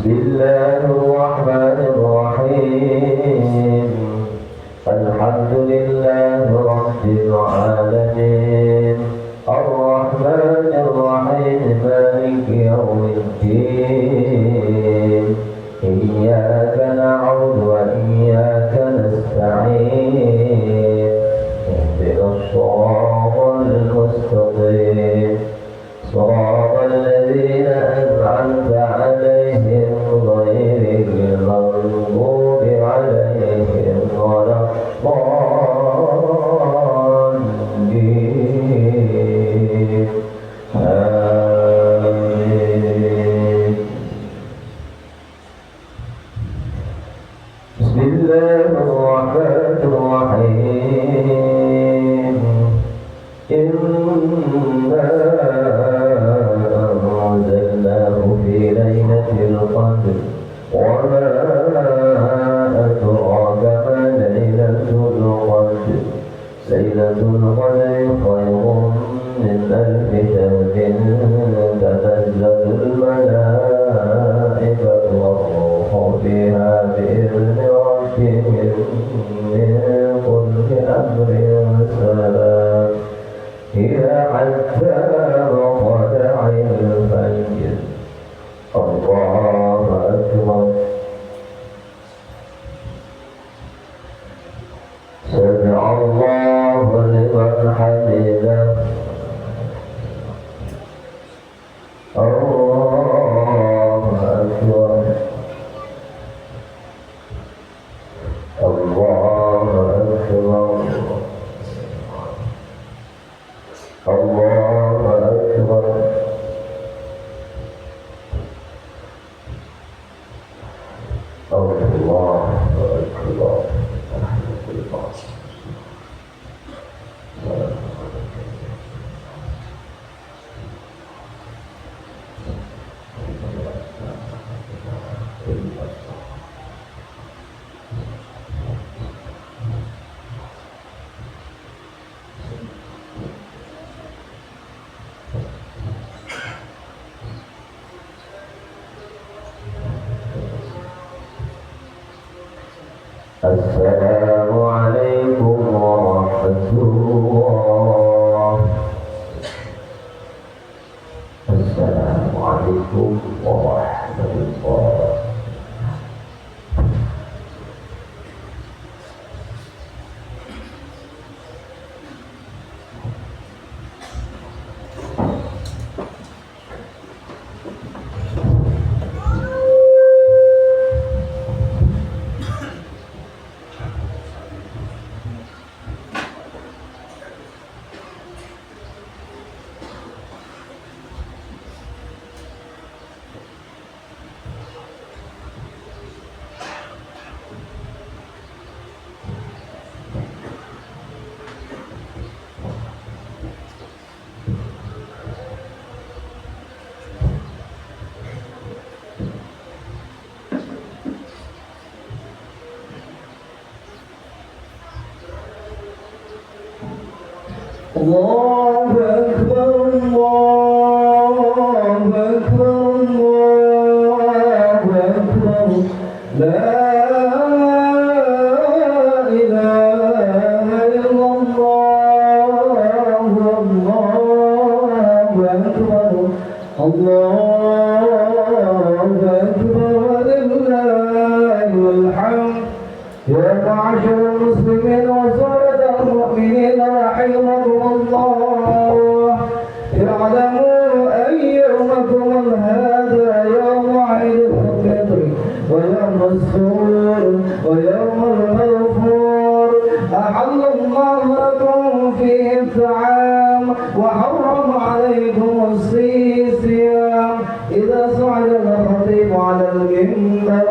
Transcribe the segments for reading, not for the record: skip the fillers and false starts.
بسم الله الرحمن الرحيم الحمد لله رب العالمين الرحمن الرحيم مالك يوم الدين إياك نعبد وإياك نستعين اهدنا الصراط المستقيم صراط الذين أنعمت عليهم غير المغضوب عليهم ولا الضالين آمين. بسم الله الرحمن الرحيم إنا أنزلناه في ليلة القدر وما أدراك ما ليلة القدر ليلة القدر خير من ألف شهر تنزل الملائكة والروح فيها بإذن ربهم من كل أمر سلام هي حتى مطلع الفجر الله أكبر سمع الله لمن حمده الله أكبر الله أكبر الله أكبر الله أكبر. السلام عليكم ورحمة الله. السلام عليكم ورحمة الله. الله أكبر الله أكبر الله أكبر لا إله إلا الله الله أكبر الله أكبر ولله الحمد. يا معشر المسلمين وصالة المؤمنين رحمكم الله اعلموا أن يومكم هذا يوم عيد الفطر ويوم السرور ويوم المغفور أحل الله لكم فيه الطعام وحرم عليكم الصيام. إذا صعد الخطيب على المنبر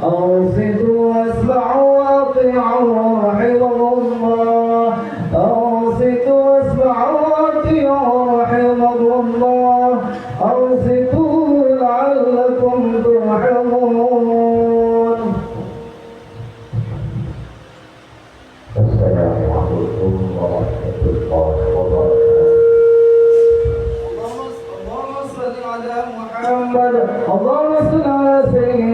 أنصتوا واسمعوا وأطيعوا رحمه الله أنصتوا واسمعوا وأطيعوا رحمه الله أنصتوا لعلكم ترحمون. السلام عليكم ورحمة الله وبركاته. اللهم صل على محمد اللهم صل على سيدنا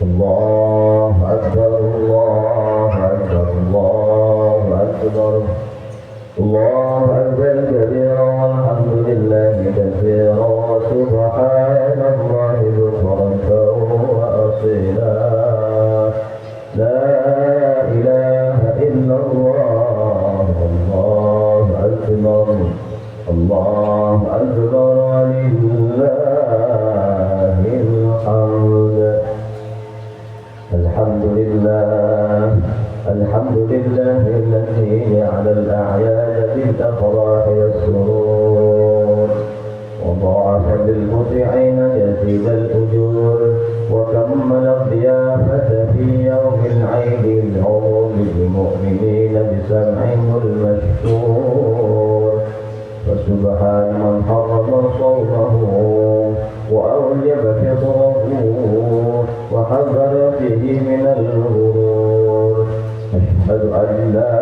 الله أكبر الله أكبر الله أكبر الله أكبر كبيرا والحمد لله كثيرا وسبحان الله بكرة وأصيلا لا إله إلا الله الله أكبر الله أكبر ولله الحمد الحمد لله الحمد لله الذي جعل الأعياد بالأفراح والسرور وضاعف للمطيعين جزيل الأجور وكمل الضيافة في يوم العيد العظيم للمؤمنين بسمعهم المشكور فسبحان من حرم صومه وأوجب فطره وحذر فيه من الغرور أشهد أن لا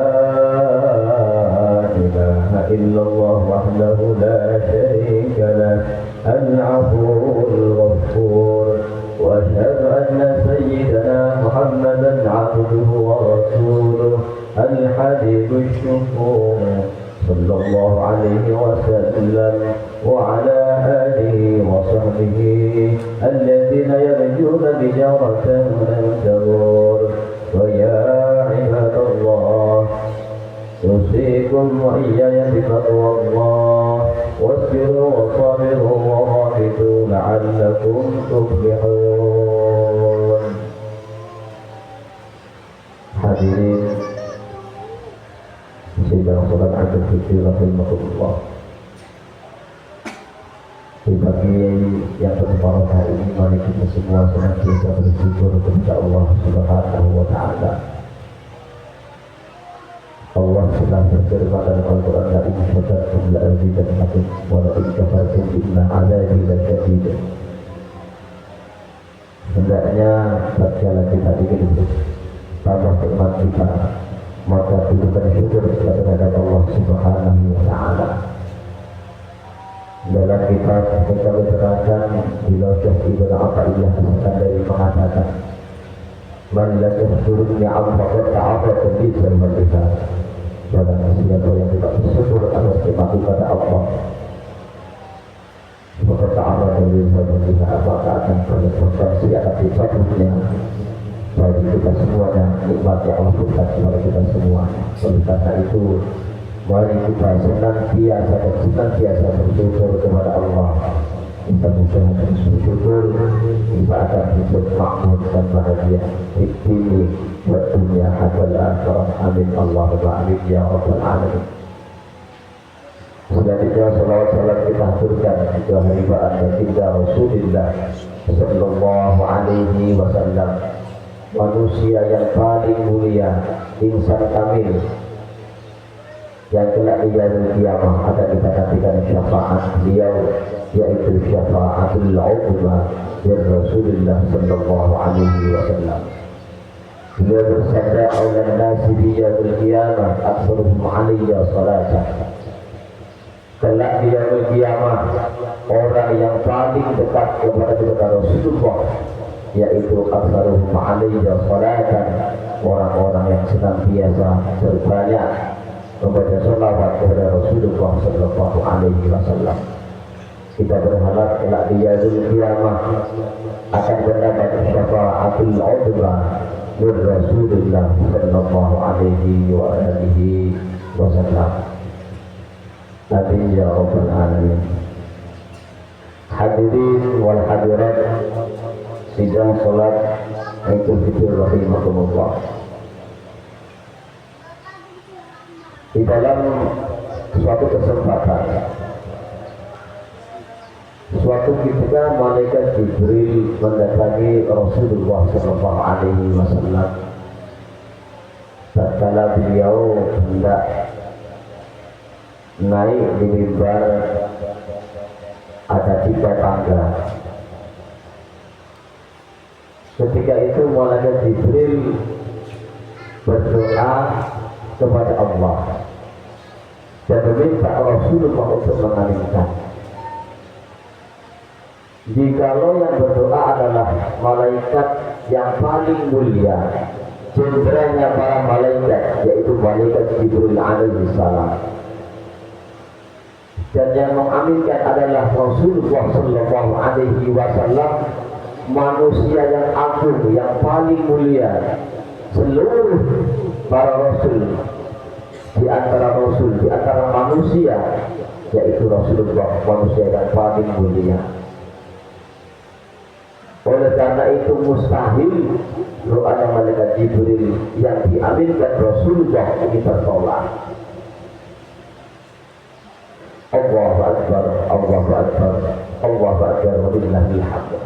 إله إلا الله وحده لا شريك له العفو الغفور وأشهد أن سيدنا محمدا عبده ورسوله الحبيب الشكور صلى الله عليه وسلم وعلى آله وصحبه الذين يرجون تجارة لن تبور ويا عباد الله أوصيكم وإياي بتقوى الله واصبروا وصابروا ورابطوا لعلكم تفلحون. Hadirin sidang salat Idul Fitri rahimahullah. Di pagi yang berbahagia ini mari kita semua senantiasa bersyukur kepada Allah Subhanahu wa taala. Allah telah berfirman dalam Al-Qur'an, la in syakartum la azidannakum wa la in kafartum inna 'adzabi lasyadid. Hendaknya tatkala kita ingin tambah nikmat kita, maka kita bersyukur kepada Allah Subhanahu wa taala. Dalam kitab kita diterangkan bila Syekh Ibnu Athaillah dari mengatakan, man lam yashkur ni'am faqad ta'afa bi dzalika. Barang siapa yang tidak bersyukur atas nikmat kepada Allah, maka ta'afa bi dzalika, maka akan berkonsekuensi atas sifat-Nya bagi kita semuanya, nikmat yang Allah berikan kepada kita semua. Oleh karena itu, mari kita senantiasa bersyukur kepada Allah. Kita terus bersyukur, kita akan hidup makmur dan bahagia di sini buat dunia hadal akhirah. Amin Allahumma amin ya rabbal alamin. Selanjutnya salawat salam kita haturkan ke haribaan baginda Rasulullah sallallahu alaihi wasallam, manusia yang paling mulia, insan kamil, yang kelak di hari kiamat akan kita nantikan syafaat beliau, yaitu syafaatul uzma dari Rasulullah sallallahu alaihi wasallam. Beliau bersabda, "Aulan nasi bi yaumil qiyamah aktsaruhum 'alayya salatan." Kelak di hari kiamat orang yang paling dekat kepada Rasulullah, yaitu aktsaruhum 'alayya salatan, orang-orang yang senantiasa berbanyak membaca salawat kepada Rasulullah sallallahu alaihi wasallam. Kita berharap kelak di yaumul qiyamah akan mendapat syafaatul uzma dari Rasulullah sallallahu alaihi wa alihi wasallam. Amin ya rabbal alamin. Hadirin wal hadirat sidang salat Idul Fitri rahimakumullah. Di dalam suatu kesempatan, suatu ketika malaikat Jibril mendatangi Rasulullah sallallahu alaihi wasallam. Tatkala beliau hendak naik di mimbar, ada 3 tangga. Ketika itu malaikat Jibril berdoa kepada Allah dan meminta Rasulullah untuk mengalihkan. Jikalau yang berdoa adalah malaikat yang paling mulia, jenderalnya para malaikat, yaitu malaikat Jibril alaihi salam. Dan yang mengaminkan adalah Rasulullah sallallahu alaihi wasallam, manusia yang agung, yang paling mulia. Seluruh para rasul, di antara manusia, yaitu Rasulullah, manusia yang paling mulia. Oleh karena itu mustahil doa malaikat Jibril yang diaminkan Rasulullah kita tolak. Allahu Akbar, Allahu Akbar, Allahu Akbar, walillahil hamd.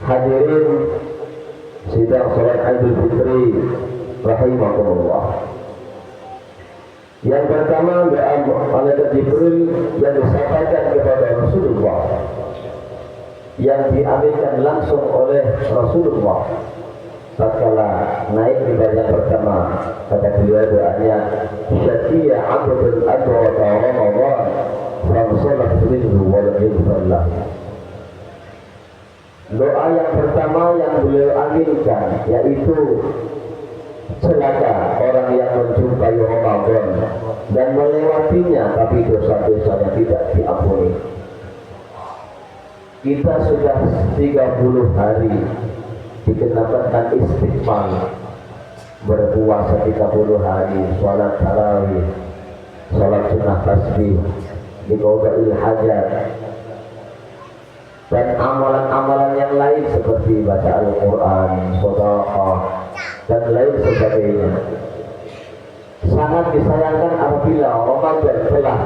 Hadirin sidang salat Idul Fitri rahimakumullah. Yang pertama, doa malaikat Jibril yang disampaikan kepada Rasulullah, yang diaminkan langsung oleh Rasulullah tatkala naik di bagian pertama. Kata beliau doanya, syatiya abdul adwa Ramadan famsalah minhu wa lam yudhillah. Doa yang pertama yang beliau aminkan yaitu celaka orang yang menjumpai Ramadan dan melewatinya tapi dosa-dosanya tidak diampuni. Kita sudah 30 hari dikenakan istighfar, berpuasa 30 hari, sholat tarawih, sholat sunnah tasbih, diqadail hajat, dan amalan-amalan yang lain seperti baca Al-Quran, sedekah, dan lain sebagainya. Sangat disayangkan apabila Ramadan telah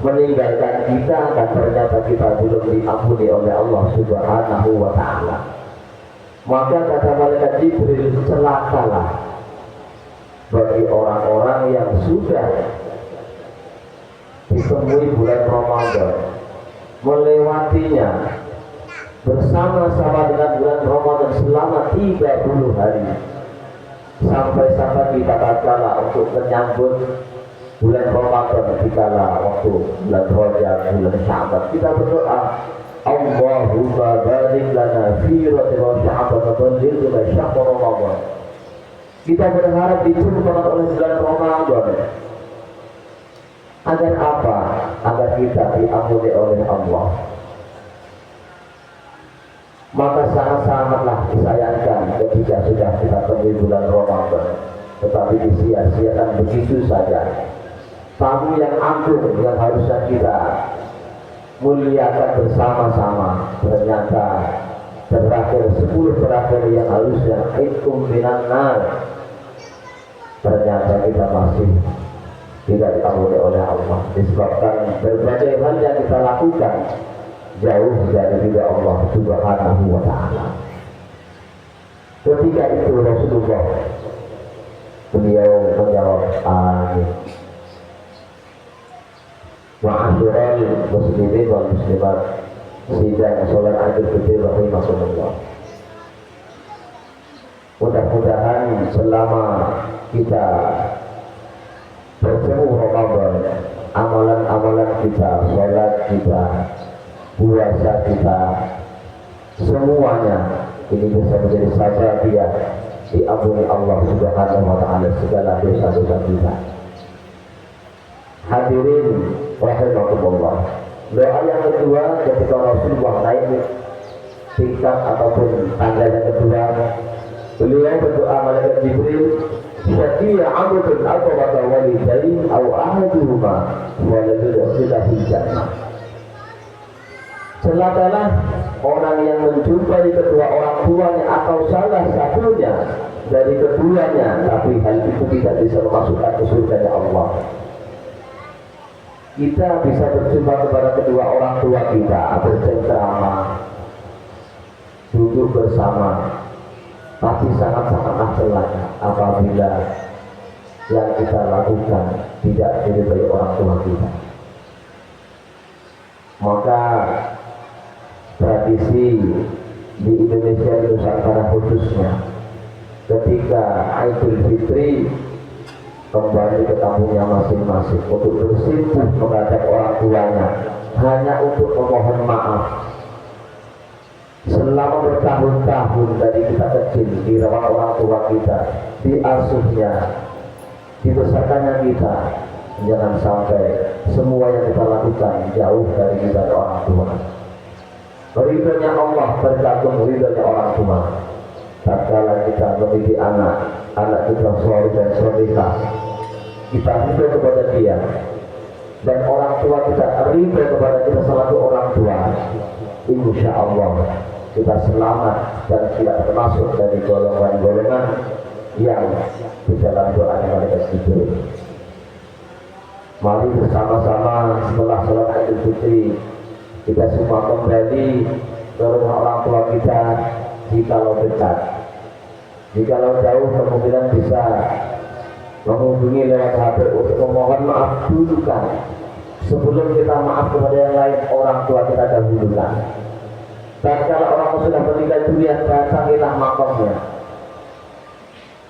meninggalkan kita dan ternyata kita belum diampuni oleh Allah Subhanahu wa Ta'ala. Maka kata malaikat Jibril, celakalah bagi orang-orang yang sudah ditemui bulan Ramadan, melewatinya bersama-sama dengan bulan Ramadan selama 30 hari, sampai-sampai kita tatkala untuk menyambut bulan Ramadan, dikala waktu bulan Rajab, bulan Sya'ban, kita berdoa, Allahumma barik lana fi Rajab Sya'ban wa ballighna syahr Ramadan. Kita berharap dijemput oleh bulan Ramadan. Agar apa? Agar kita diampuni oleh Allah. Maka sangat-sangatlah disayangkan ketika sudah kita temui bulan Ramadan, tetapi disia-siakan begitu saja. Tamu yang agung yang harusnya kita muliakan bersama-sama, ternyata terakhir 10 terakhir yang harusnya itkum minan nar, ternyata kita masih tidak diampuni oleh Allah disebabkan berbagai hal yang kita lakukan jauh dari ridha Allah Subhanahu wa Ta'ala. Ketika itu Rasulullah beliau menjawab amin. Ma'asyiral muslimin wal muslimat, sidang salat Idul Fitri rahimakumullah. Mudah-mudahan selama kita bertemu Ramadan, amalan-amalan kita, salat kita, puasa kita, semuanya ini bisa menjadi sababiyah diampuni Allah Subhanahu wa Ta'ala segala dosa-dosa kita. Hadirin rahimakumullah. Doa yang kedua ketika Rasulullah naik tingkat ataupun tangga yang kedua, beliau berdoa malaikat Jibril, syatiya amrun atawata walidain aw ahaduhuma waladudkhilahil jannah. Celakalah orang yang menjumpai kedua orang tuanya atau salah satunya dari keduanya, tapi hal itu tidak bisa memasukkan ke surga Allah. Kita bisa berjumpa kepada kedua orang tua kita, bercengkrama, duduk bersama, tapi sangat-sangatlah celaka apabila yang kita lakukan tidak diridhai orang tua kita. Maka tradisi di Indonesia Nusantara khususnya, ketika Idul Fitri kembali ke kampungnya masing-masing untuk bersimpuh menghadap orang tuanya, hanya untuk memohon maaf. selama bertahun-tahun dari kita kecil dirawat orang tua kita, diasuhnya, dibesarkannya kita. Jangan sampai semua yang kita lakukan jauh dari kita orang tua. Ridhonya Allah tergantung ridhonya orang tua. Tatkala kita mendidik anak kita soleh dan solehah, kita ridho kepada dia, dan orang tua kita ridho kepada kita selaku orang tua, insya Allah kita selamat dan tidak termasuk dari golongan-golongan yang di dalam doa malaikat Jibril. Mari bersama-sama setelah sholat Idul Fitri kita semua kembali ke rumah orang tua kita. Jikalau dekat, jikalau jauh, kemungkinan bisa menghubungi lewat HP untuk memohon maaf dulukan. Sebelum kita maaf kepada yang lain, orang tua kita dahulukan. Dan kalau orang sudah meninggal dunia, datangilah makamnya,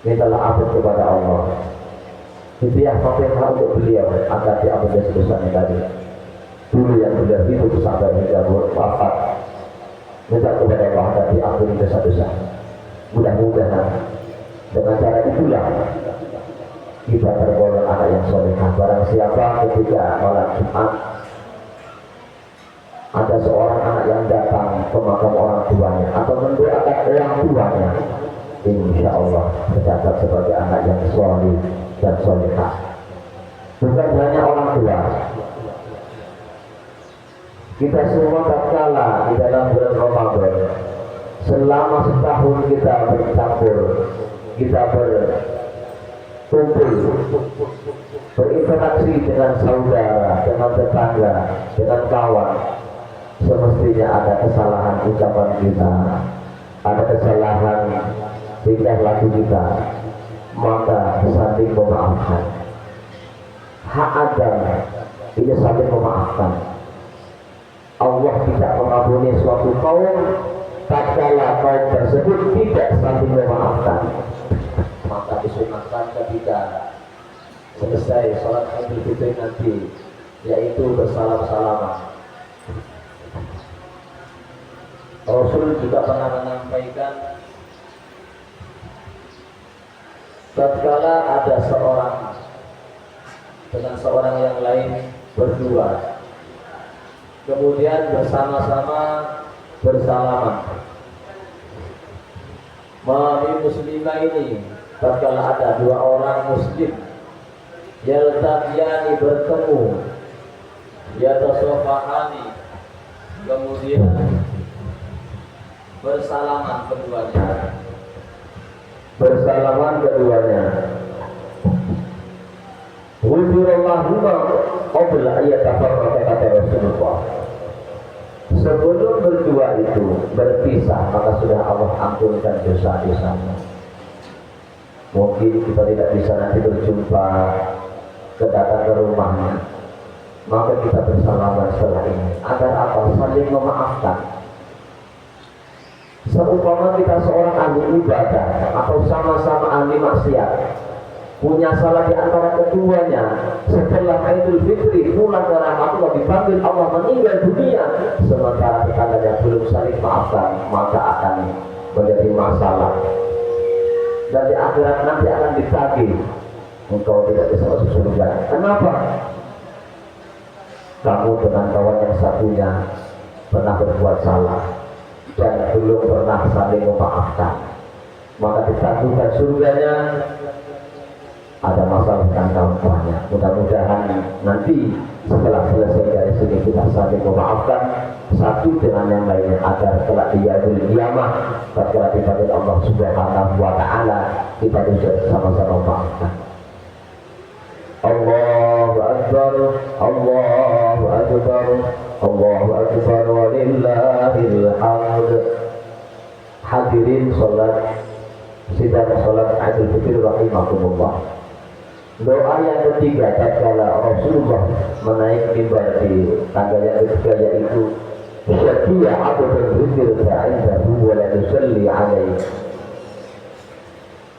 mintalah ampun kepada Allah. Itu yang Fatihah untuk beliau agar diampuni dosa-dosanya tadi. Dulu yang sudah hidup sampai hingga wafat, minta kepada Allah agar diampuni dosa-dosa. Mudah-mudahan dengan cara itulah kita tergolong anak yang solehah. Barang siapa ketika malam Jumat ada seorang anak yang datang ke makam orang tuanya atau mendoakan orang tuanya, insya Allah tercatat sebagai anak yang soleh dan solehah. Bukan hanya orang tua, kita semua tatkala di dalam bulan Ramadan, selama setahun kita bercampur, kita berkumpul, berinteraksi dengan saudara, dengan tetangga, dengan kawan. Semestinya ada kesalahan ucapan kita, ada kesalahan tingkah laku kita, maka saling memaafkan. Hak Adam ini saling memaafkan. Allah tidak mengampuni suatu kaum tatkala kaum tersebut tidak saling memaafkan. Maka disunahkan ketika selesai sholat Idul Fitri nanti, yaitu bersalam-salaman. Rasul juga pernah menyampaikan, tatkala ada seorang dengan seorang yang lain berdua, kemudian bersama-sama bersalaman. Mari muslimah ini, tatkala ada dua orang muslim yaltaqiyani, bertemu, yatasofahani, kemudian bersalaman keduanya, Wujurallahumma qabla ayatafarraqa, kata Rasulullah. Sebelum berdua itu berpisah, maka sudah Allah ampunkan dosa-dosanya. Mungkin kita tidak bisa nanti berjumpa, datang ke rumahnya, maka kita bersalaman setelah ini. Agar apa? Saling memaafkan. Seumpama kita seorang ahli ibadah atau sama-sama ahli maksiat, punya salah di antara keduanya, setelah Idul Fitri pulang ke rahmatullah, dipanggil Allah meninggal dunia, sementara tetangganya belum saling maafkan, maka akan menjadi masalah. Dan di akhirat nanti akan ditagih, engkau tidak bisa masuk surga. Kenapa? Kamu dengan kawan yang satunya pernah berbuat salah dan belum pernah saling memaafkan, maka ditagihkan surganya. Ada masalah dengan kawan-kawannya. Mudah-mudahan nanti setelah selesai dari sini kita saling memaafkan satu dengan yang lainnya, agar kelak di yaumul qiyamah tatkala dipanggil Allah Subhanahu wa taala, kita bisa sama-sama memaafkan. Allahu akbar, Allahu akbar, Allahu akbar, walillahil hamd. Hadirin salat sidang salat Idul Fitri rahimakumullah. Doa yang ketiga tatkala Rasulullah menaik mimbar di tangga yang ketiga, yaitu syafi'a abdul dzikr fa'indahu wa la tusalli alaihi.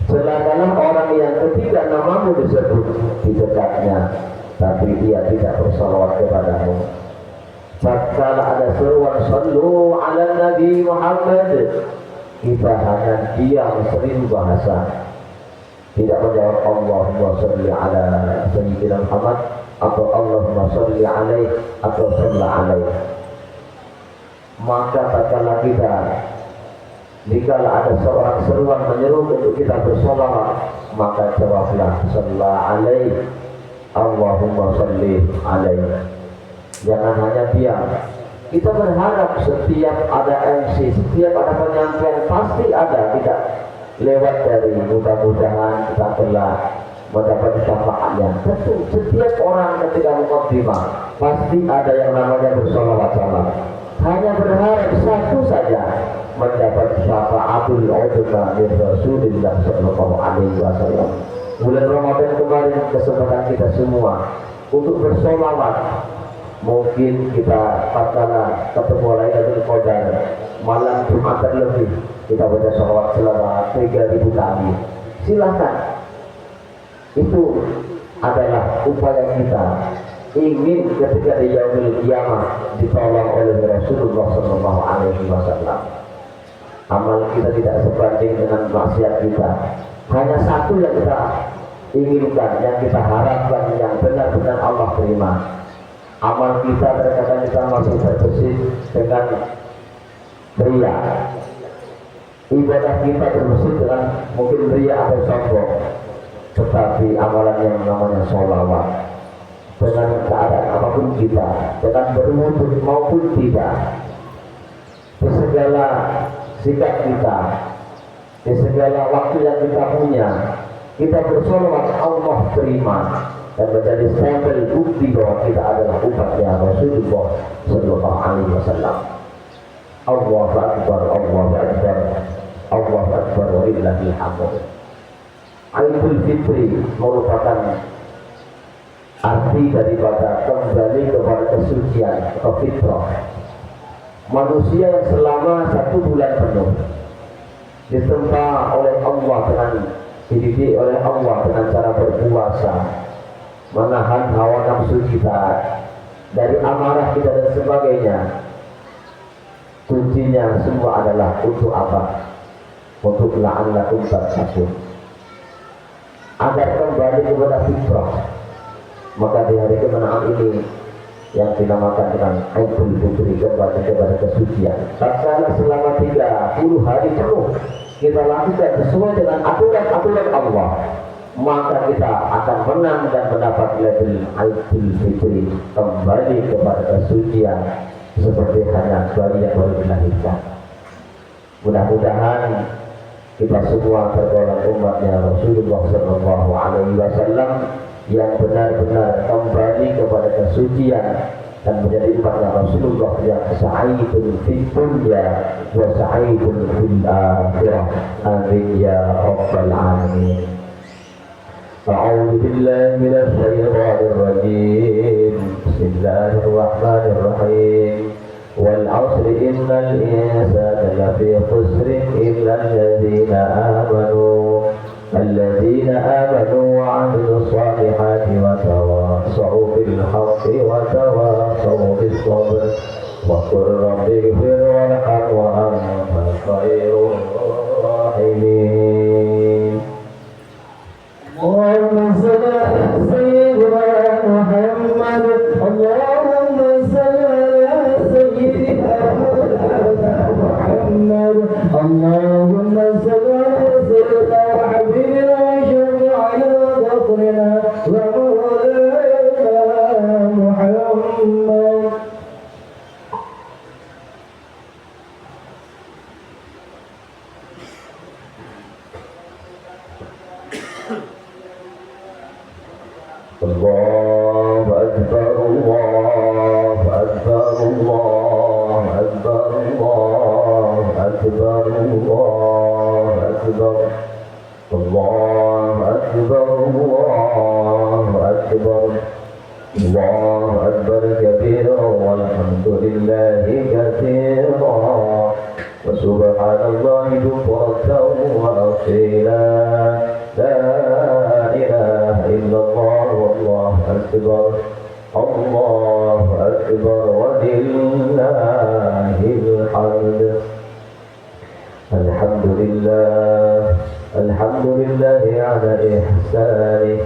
Celakalah orang yang ketika namamu disebut di dekatnya, tapi dia tidak bersalawat kepadamu. tatkala ada seruan sallu ala Nabi Muhammad, kita hanya diam 1000 bahasa, tidak menjawab Allahumma sholli ala sayyidina Muhammad atau Allahumma sholli alaihi atau salla alaihi. Maka tatkala kita, jika ada seorang seruan menyeru untuk kita bersolawat, maka jawablah salla alaihi, Allahumma sholli alaihi. Jangan hanya diam. Kita berharap setiap ada MC, setiap ada penyampaian pasti ada, tidak lewat dari mudah-mudahan kita telah mendapat syafaatnya. Tentu setiap orang ketika mukadimah pasti ada yang namanya bersolawat salam. Hanya berharap satu saja, mendapat syafaatul uzma min Rasulillah sallallahu alaihi wasallam. Bulan Ramadan kemarin kesempatan kita semua untuk bersolawat. Mungkin kita tatkala ketemu Lailatul Qadar malam Jumat lebih, kita baca sholawat selama 3000 kali. Silakan. Itu adalah upaya kita ingin ketika di yaumil qiyamah ditolong oleh Rasulullah sallallahu alaihi wasallam. Amal kita tidak sebanding dengan maksiat kita. Hanya satu yang kita inginkan, yang kita harapkan, yang benar-benar Allah terima. Amal kita terkadang kita masih terbesit dengan ria. Ibadah kita terbesit dengan mungkin ria atau sombong. Tetapi amalan yang namanya sholawat, dengan keadaan apapun kita, dengan berwudu maupun tidak, di segala sikap kita, di segala waktu yang kita punya, kita bersolawat, Allah terima dan menjadi stempel bukti bahwa kita adalah umatnya Rasulullah sallallahu alaihi wasallam. Allahu akbar, Allahu akbar, Allahu akbar, walillahil hamd. Idul Fitri merupakan arti daripada kembali kepada kesucian atau fitrah. Manusia yang selama 1 bulan penuh ditempa oleh Allah dengan dididik oleh Allah dengan cara berpuasa, menahan hawa nafsu kita dari amarah kita dan sebagainya. Kuncinya semua adalah untuk apa? Untuk la'allakum tattaqun, agar kembali kepada fitrah. Maka di hari kemenangan ini yang dinamakan dengan Idul Fitri, kembali kepada kesucian. Tatkala selama 30 hari penuh kita lakukan sesuai dengan aturan-aturan Allah, maka kita akan menang dan mendapat label Idul Fitri, kembali kepada kesucian seperti hanya bayi yang baru dilahirkan. Mudah-mudahan kita semua tergolong umatnya Rasulullah sallallahu alaihi wasallam yang benar-benar kembali kepada kesucian dan menjadi umatnya Rasulullah yang sa'idun fid dunya wa sa'idun fil akhirah. Amin ya rabbal alamin. A'udzu billahi minasy syaithanir rajim. Bismillahirrahmanir rahim. Wal 'asri innal insana lafi khusrin illa الذين آمنوا وعملوا الصالحات وتواصوا بالحق وتواصوا بالصبر وقل رب اغفر وارحم وأنت خير الراحمين. اللهم صل على سيدنا محمد. اللهم صل على سيدنا محمد. اللهم صل على سيدنا وحبيبنا وشفيعنا وذكرنا ومولانا محمد. الله أكبر، الله أكبر، الله أكبر، الله أكبر، الله أكبر، الله أكبر، الله أكبر، الله أكبر كبيرا والحمد لله كثيرا وسبحان الله بكرة وأصيلا. لا إله إلا الله والله أكبر. الله أكبر ولله الحمد الحمد لله الحمد لله على إحسانه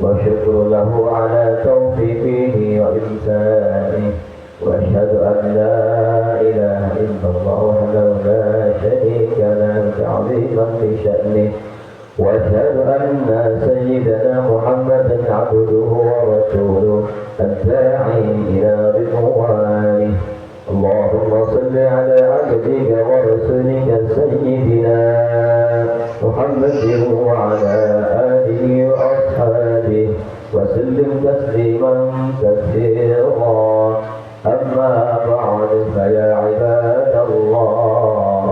وشكر له على توفيقه وإحسانه وأشهد أن لا إله إلا الله وحده لا شريك له تعظيما لشأنه وأشهد أن سيدنا محمدا عبده ورسوله الداعي إلى رضوانه اللهم صل على عبدك ورسولك سيدنا محمد وعلى آله وأصحابه وسلم تسليما كثيرا أما بعد فيا عباد الله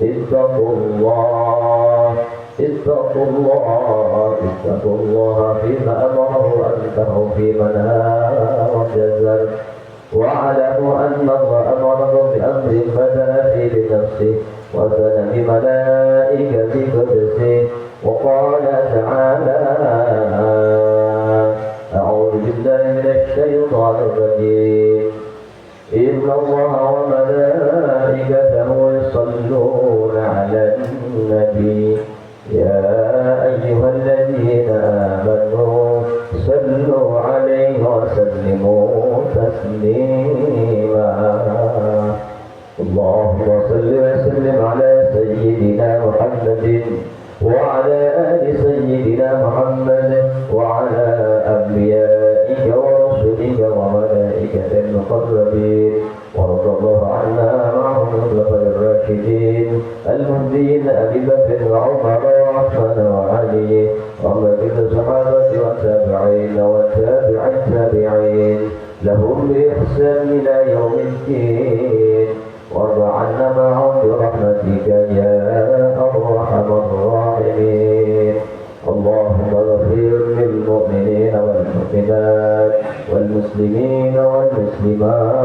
اتقوا الله اتقوا الله اتقوا الله فيما أمره وأنتهوا فيما نهاه وجزر واعلموا أن الله أمركم بأمر بدأ فيه بنفسه وثنى بملائكة قدسه وقال تعالى أعوذ بالله من الشيطان الرجيم إن الله وملائكته يصلون على النبي يا أيها الذين آمنوا صلوا عليه وسلموا تسليما اللهم صل وسلم على سيدنا محمد وعلى آل سيدنا محمد وعلى أنبيائك ورسلك وملائكة المقربين وارض الله عنا معهم الخلفاء الراشدين المهديين أبي بكر وعمر وعثمان وعلي وبقية الصحابة والتابعين والتابع التابعين لهم بإحسان إلى يوم الدين وارض عنا معهم برحمتك يا أرحم الراحمين اللهم اغفر للمؤمنين والمؤمنات والمسلمين والمسلمات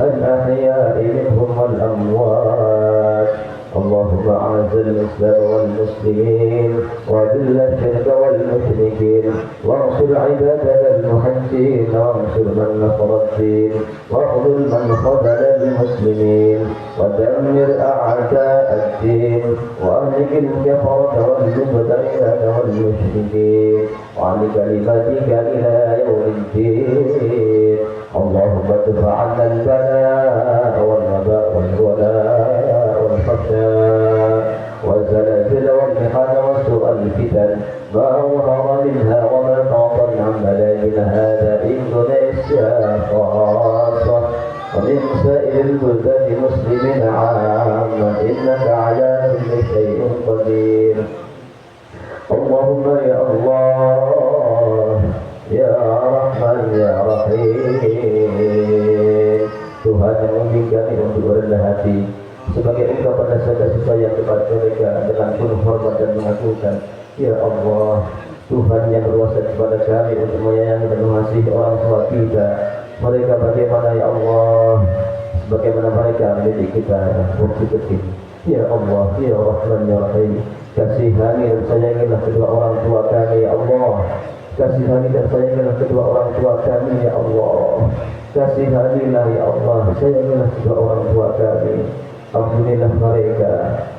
الأحياء منهم والأموات اللهم أعز الإسلام والمسلمين وأذل الشرك والمشركين وانصر عبادك المحجين وانصر من نصر الدين واخذل من خذل المسلمين ودمر أعداء الدين وأهلك الكفرة والمبتدعين والمشركين وعن كلمتك إلى يوم الدين اللهم ادفع عنا البلاء والوباء والولاء والفحشاء والزلازل والمحن وسوء الفتن ما ظهر منها وما بطن عن بلادنا هذا إندونيسيا خاصة ومن سائر البلدان المسلمين عامة إنك على كل شيء قدير اللهم يا الله ya Rahman ya Rahim Tuhan yang membimbing kami untuk berendah hati sebagai ungkapan rasa kasih sayang kepada mereka dengan penuh hormat dan mengagungkan ya Allah Tuhan yang berkuasa kepada kami untuk menyayangi dan mengasihi orang tua kita mereka bagaimana ya Allah bagaimana mereka mendidik kita waktu kecil ya Allah ya Rahman ya Rahim kasihani dan sayangilah kedua orang tua kami ya Allah kasihani dan sayangilah kedua orang tua kami ya Allah kasihanilah ya Allah sayangilah kedua orang tua kami ampunilah mereka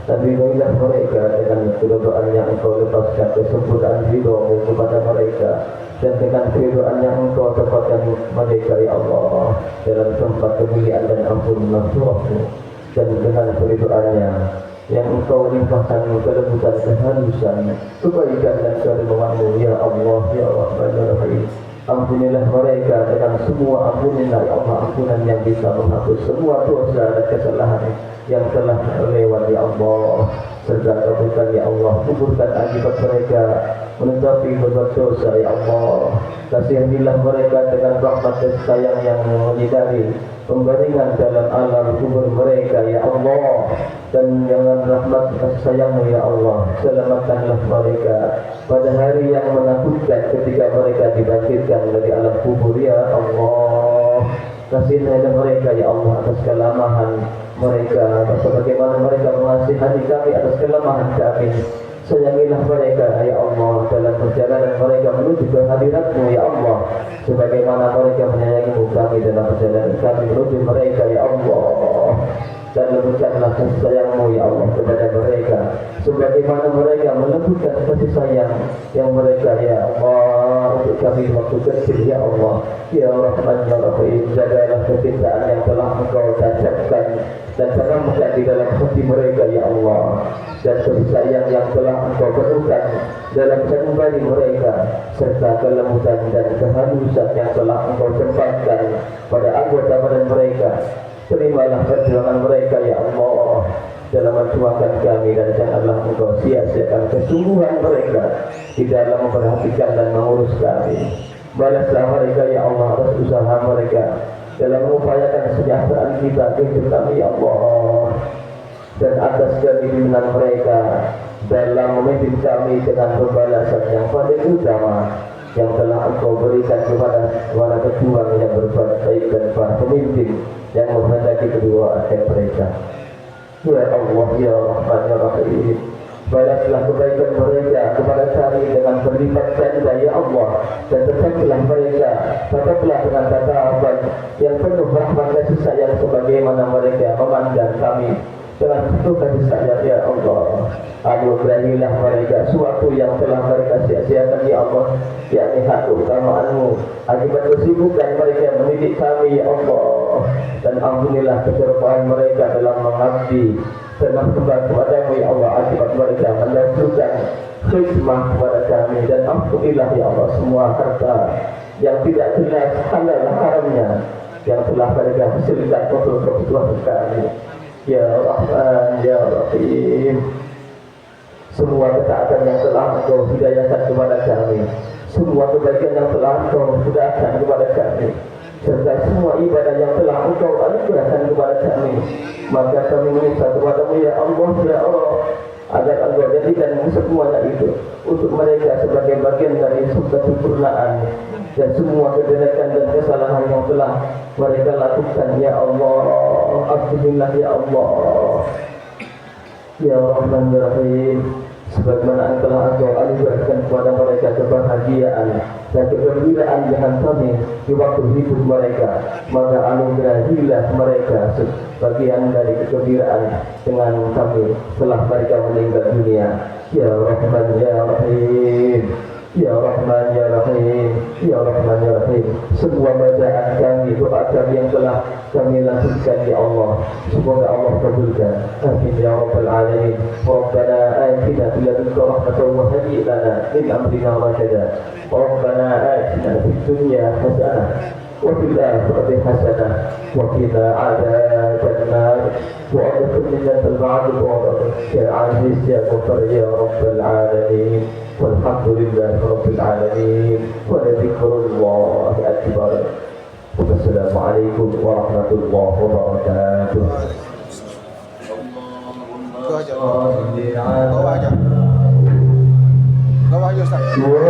dan ridhoilah mereka dengan keridhaan yang engkau lepaskan kesempurnaan ridhomu kepada mereka dan dengan keridhaan yang engkau tempatkan mereka ya Allah dalam tempat kemuliaan dan ampun surahmu dan dengan keridhaannya yang engkau limpahkan kelembutan kehalusan kebaikan dan keridhaanmu ya Allah ya Rahman ya Rahim ampunilah mereka dengan semua ampunilah ya Allah ampunan yang bisa menghapus semua dosa dan kesalahan yang telah lewat ya Allah serta kabulkan ya Allah kuburkan akibat mereka menetapi berbuat dosa ya Allah kasihanilah mereka dengan rahmat dan sayang yang menyinari pembaringan dalam alam kubur mereka ya Allah dan dengan rahmat dan sayangmu ya Allah selamatkanlah mereka pada hari yang menakutkan ketika mereka dibangkitkan dari alam kubur ya Allah kasihanilah mereka ya Allah atas kelemahan mereka sebagaimana mereka mengasihani kami atas kelemahan kami sayangilah mereka ya Allah dalam perjalanan mereka menuju menuju kehadirat-Mu ya Allah. Sebagaimana mereka menyayangi-Mu kami dalam perjalanan kami menuju mereka ya Allah. Dan lembutkanlah kasih sayang-Mu ya Allah kepada mereka, sebagaimana mereka melembutkan kasih sayang yang mereka ya Allah untuk kami waktu kecil ya Allah. Ya Rahman ya Rahim, jagalah kecintaan yang telah Engkau tancapkan dan tanamkan di dalam hati mereka ya Allah, dan kasih sayang yang telah Engkau penuhkan dalam sanubari mereka, serta kelembutan dan kehalusan yang telah Engkau tempatkan pada anggota badan mereka. Terimalah perjuangan mereka ya Allah dalam memperjuangkan kami, dan janganlah Engkau sia-siakan kesungguhan mereka di dalam memperhatikan dan mengurus kami. Balaslah mereka ya Allah atas usaha mereka dalam mengupayakan kesejahteraan kita, hidup kami ya Allah, dan atas keinginan mereka dalam memimpin kami dengan pembalasan yang paling utama yang telah Engkau berikan kepada para pejuang yang berbuat baik dan para pemimpin yang menghendaki kedua akhir mereka. Ya Allah ya Rahman ya Rahim, balaslah kebaikan mereka kepada kami dengan berlipat ganda ya Allah, dan tetaplah mereka, tetaplah dengan tatapan yang penuh rahmat kasih sayang sebagaimana mereka memandang kami dengan penuh kasih sayang ya Allah. Anugerahilah mereka suatu yang telah mereka sia-siakan ya Allah, yakni hak keutamaanmu akibat kesibukan mereka mendidik kami ya Allah, dan ampunilah keserupaan mereka dalam mengabdi dan berkhidmat kepadamu ya Allah akibat mereka melakukan khidmah kepada kami, dan ampunilah ya Allah semua harta yang tidak jelas halal haramnya yang telah mereka hasilkan untuk kebutuhan kami ya Rahman ya Rahim. Semua ketaatan yang telah Engkau hidayahkan kepada kami, semua kebaikan yang telah Engkau mudahkan kepada kami, serta semua ibadah yang telah Engkau anugerahkan kepada kami, maka kami meminta kepada-Mu ya Allah ya Allah, agar Engkau jadikan semuanya itu untuk mereka sebagai bagian dari kesempurnaan dan semua kejelekan dan kesalahan yang telah mereka lakukan ya Allah. Alhamdulillah ya Allah ya Rahman ya Rahim, sebagaimana telah Engkau anugerahkan kepada mereka kebahagiaan dan kegembiraan dengan kami di waktu hidup mereka, maka anugerahilah mereka sebagian dari kegembiraan dengan kami setelah mereka meninggal dunia ya Rahman ya Rahim. Ya Rahman ya Rahim, ya Rahman ya Rahim. Semua bacaan kami, doa kami yang telah kami lakukan ya Allah, semoga Allah kabulkan. Amin ya Rabbal Alamin. Rabbana atina fil ladunka rahmatan wa hayyi lana min amrina rashada. Rabbana atina fid dunya hasanah wa fil akhirati hasanah wa qina adzaban nar wa adkhilna al-ba'd ya aziz ya ghafar ya Rabbal Alamin. Walhamdulillahi Rabbil Alamin, wa dzikrullahi akbar. Wassalamualaikum warahmatullahi wabarakatuh. Bawa aja Ustaz. Wa